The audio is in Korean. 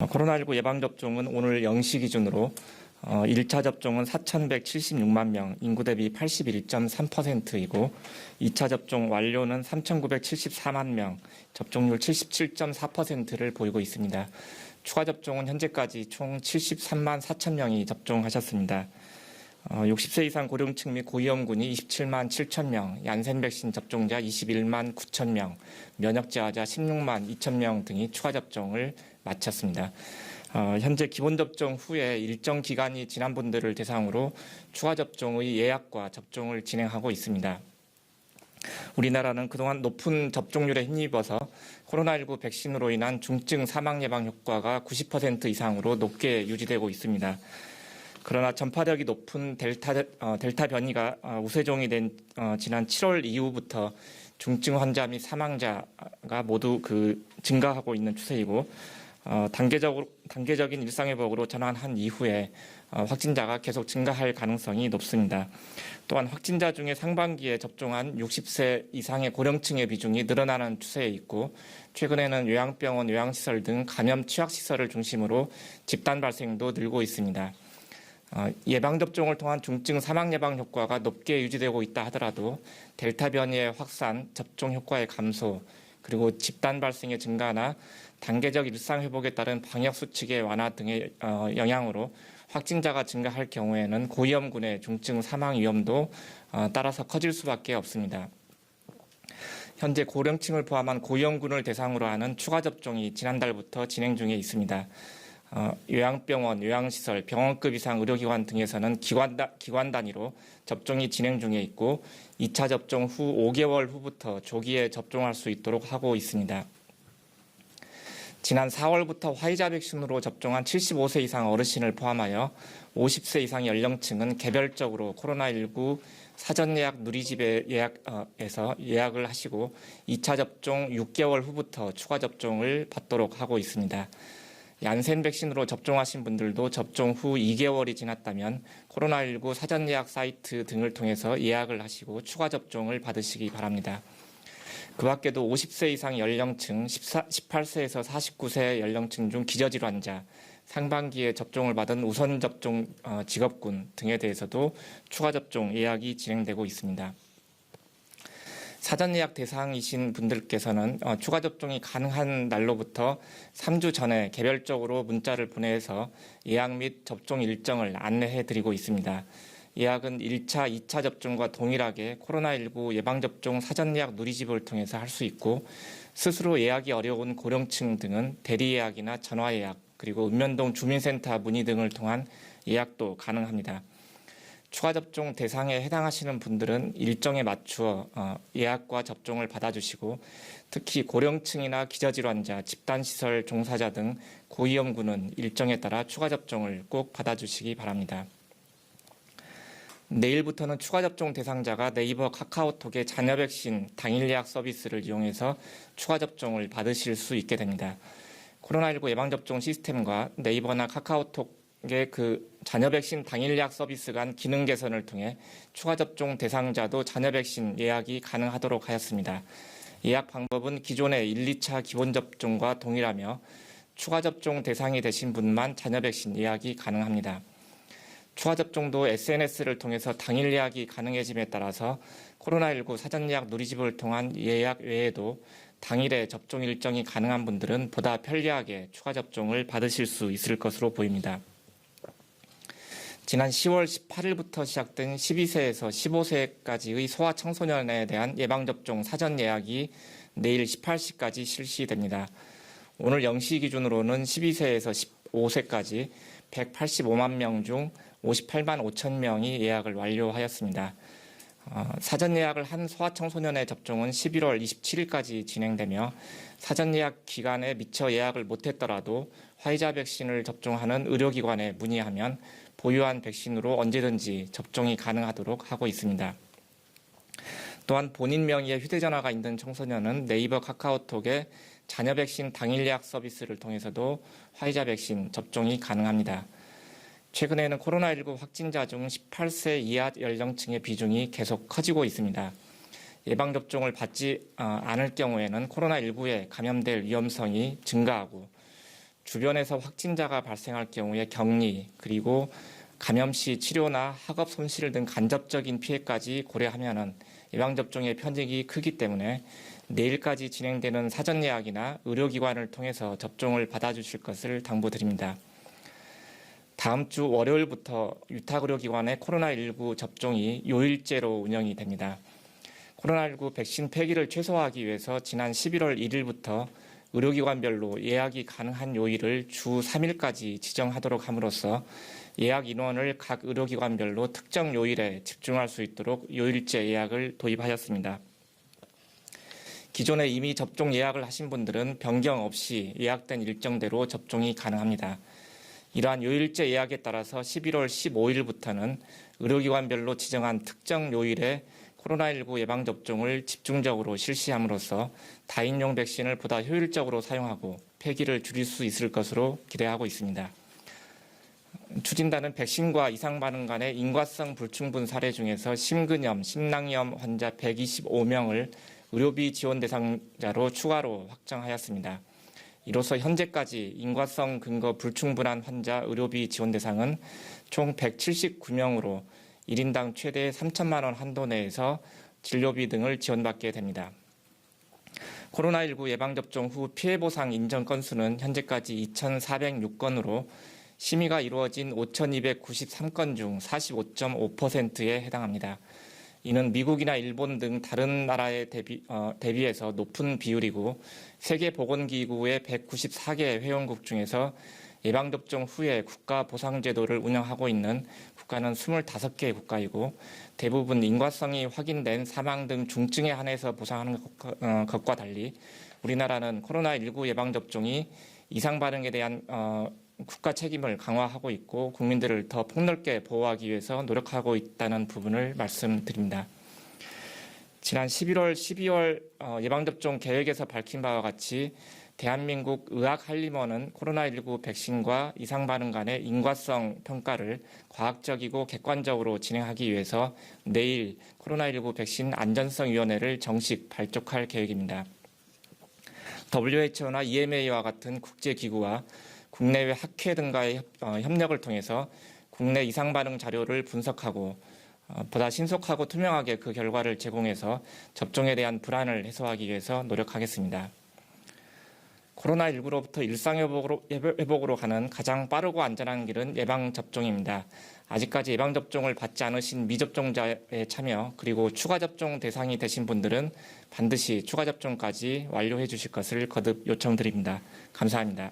코로나19 예방접종은 오늘 0시 기준으로 1차 접종은 4,176만 명, 인구 대비 81.3%이고 2차 접종 완료는 3,974만 명, 접종률 77.4%를 보이고 있습니다. 추가 접종은 현재까지 총 73만 4천 명이 접종하셨습니다. 60세 이상 고령층 및 고위험군이 27만 7천 명, 얀센 백신 접종자 21만 9천 명, 면역 저하자 16만 2천 명 등이 추가 접종을 마쳤습니다. 현재 기본 접종 후에 일정 기간이 지난 분들을 대상으로 추가 접종의 예약과 접종을 진행하고 있습니다. 우리나라는 그동안 높은 접종률에 힘입어서 코로나19 백신으로 인한 중증 사망 예방 효과가 90% 이상으로 높게 유지되고 있습니다. 그러나 전파력이 높은 델타 변이가 우세종이 된 지난 7월 이후부터 중증 환자 및 사망자가 모두 증가하고 있는 추세이고 단계적인 일상회복으로 전환한 이후에 확진자가 계속 증가할 가능성이 높습니다. 또한 확진자 중에 상반기에 접종한 60세 이상의 고령층의 비중이 늘어나는 추세에 있고 최근에는 요양병원, 요양시설 등 감염 취약시설을 중심으로 집단 발생도 늘고 있습니다. 예방접종을 통한 중증 사망 예방 효과가 높게 유지되고 있다 하더라도 델타 변이의 확산, 접종 효과의 감소, 그리고 집단 발생의 증가나 단계적 일상 회복에 따른 방역 수칙의 완화 등의 영향으로 확진자가 증가할 경우에는 고위험군의 중증 사망 위험도 따라서 커질 수밖에 없습니다. 현재 고령층을 포함한 고위험군을 대상으로 하는 추가 접종이 지난달부터 진행 중에 있습니다. 요양병원, 요양시설, 병원급 이상 의료기관 등에서는 기관 단위로 접종이 진행 중에 있고 2차 접종 후 5개월 후부터 조기에 접종할 수 있도록 하고 있습니다. 지난 4월부터 화이자 백신으로 접종한 75세 이상 어르신을 포함하여 50세 이상 연령층은 개별적으로 코로나19 사전 예약 누리집에서 예약을 하시고 2차 접종 6개월 후부터 추가 접종을 받도록 하고 있습니다. 얀센 백신으로 접종하신 분들도 접종 후 2개월이 지났다면 코로나19 사전 예약 사이트 등을 통해서 예약을 하시고 추가 접종을 받으시기 바랍니다. 그 밖에도 50세 이상 연령층, 18세에서 49세 연령층 중 기저질환자, 상반기에 접종을 받은 우선 접종 직업군 등에 대해서도 추가 접종 예약이 진행되고 있습니다. 사전 예약 대상이신 분들께서는 추가 접종이 가능한 날로부터 3주 전에 개별적으로 문자를 보내서 예약 및 접종 일정을 안내해 드리고 있습니다. 예약은 1차, 2차 접종과 동일하게 코로나19 예방접종 사전 예약 누리집을 통해서 할 수 있고 스스로 예약이 어려운 고령층 등은 대리 예약이나 전화 예약, 그리고 읍면동 주민센터 문의 등을 통한 예약도 가능합니다. 추가 접종 대상에 해당하시는 분들은 일정에 맞추어 예약과 접종을 받아주시고 특히 고령층이나 기저질환자, 집단시설 종사자 등 고위험군은 일정에 따라 추가 접종을 꼭 받아주시기 바랍니다. 내일부터는 추가 접종 대상자가 네이버 카카오톡의 자녀 백신 당일 예약 서비스를 이용해서 추가 접종을 받으실 수 있게 됩니다. 코로나19 예방접종 시스템과 네이버나 카카오톡의 자녀 백신 당일 예약 서비스 간 기능 개선을 통해 추가 접종 대상자도 자녀 백신 예약이 가능하도록 하였습니다. 예약 방법은 기존의 1, 2차 기본 접종과 동일하며 추가 접종 대상이 되신 분만 자녀 백신 예약이 가능합니다. 추가 접종도 SNS를 통해서 당일 예약이 가능해짐에 따라서 코로나19 사전 예약 누리집을 통한 예약 외에도 당일에 접종 일정이 가능한 분들은 보다 편리하게 추가 접종을 받으실 수 있을 것으로 보입니다. 지난 10월 18일부터 시작된 12세에서 15세까지의 소아청소년에 대한 예방접종 사전 예약이 내일 18시까지 실시됩니다. 오늘 0시 기준으로는 12세에서 15세까지 185만 명 중 58만 5천 명이 예약을 완료하였습니다. 사전 예약을 한 소아청소년의 접종은 11월 27일까지 진행되며 사전 예약 기간에 미처 예약을 못했더라도 화이자 백신을 접종하는 의료기관에 문의하면 보유한 백신으로 언제든지 접종이 가능하도록 하고 있습니다. 또한 본인 명의의 휴대전화가 있는 청소년은 네이버 카카오톡의 자녀 백신 당일 예약 서비스를 통해서도 화이자 백신 접종이 가능합니다. 최근에는 코로나19 확진자 중 18세 이하 연령층의 비중이 계속 커지고 있습니다. 예방접종을 받지 않을 경우에는 코로나19에 감염될 위험성이 증가하고 주변에서 확진자가 발생할 경우에 격리, 그리고 감염 시 치료나 학업 손실 등 간접적인 피해까지 고려하면 예방접종의 편익이 크기 때문에 내일까지 진행되는 사전 예약이나 의료기관을 통해서 접종을 받아주실 것을 당부드립니다. 다음 주 월요일부터 위탁의료기관의 코로나19 접종이 요일제로 운영이 됩니다. 코로나19 백신 폐기를 최소화하기 위해서 지난 11월 1일부터 의료기관별로 예약이 가능한 요일을 주 3일까지 지정하도록 함으로써 예약 인원을 각 의료기관별로 특정 요일에 집중할 수 있도록 요일제 예약을 도입하였습니다. 기존에 이미 접종 예약을 하신 분들은 변경 없이 예약된 일정대로 접종이 가능합니다. 이러한 요일제 예약에 따라서 11월 15일부터는 의료기관별로 지정한 특정 요일에 코로나19 예방접종을 집중적으로 실시함으로써 다인용 백신을 보다 효율적으로 사용하고 폐기를 줄일 수 있을 것으로 기대하고 있습니다. 추진단은 백신과 이상반응 간의 인과성 불충분 사례 중에서 심근염, 심낭염 환자 125명을 의료비 지원 대상자로 추가로 확정하였습니다. 이로써 현재까지 인과성 근거 불충분한 환자 의료비 지원 대상은 총 179명으로 1인당 최대 3천만 원 한도 내에서 진료비 등을 지원받게 됩니다. 코로나19 예방접종 후 피해보상 인정 건수는 현재까지 2,406건으로 심의가 이루어진 5,293건 중 45.5%에 해당합니다. 이는 미국이나 일본 등 다른 나라에 대비해서 높은 비율이고 세계보건기구의 194개 회원국 중에서 예방접종 후에 국가보상제도를 운영하고 있는 국가는 25개 국가이고 대부분 인과성이 확인된 사망 등 중증에 한해서 보상하는 것과 달리 우리나라는 코로나19 예방접종이 이상반응에 대한 국가 책임을 강화하고 있고 국민들을 더 폭넓게 보호하기 위해서 노력하고 있다는 부분을 말씀드립니다. 지난 11월, 12월 예방접종 계획에서 밝힌 바와 같이 대한민국 의학한림원은 코로나19 백신과 이상반응 간의 인과성 평가를 과학적이고 객관적으로 진행하기 위해서 내일 코로나19 백신 안전성위원회를 정식 발족할 계획입니다. WHO나 EMA와 같은 국제기구와 국내외 학회 등과의 협력을 통해서 국내 이상반응 자료를 분석하고 보다 신속하고 투명하게 그 결과를 제공해서 접종에 대한 불안을 해소하기 위해서 노력하겠습니다. 코로나19로부터 일상회복으로 가는 가장 빠르고 안전한 길은 예방접종입니다. 아직까지 예방접종을 받지 않으신 미접종자의 참여 그리고 추가접종 대상이 되신 분들은 반드시 추가접종까지 완료해 주실 것을 거듭 요청드립니다. 감사합니다.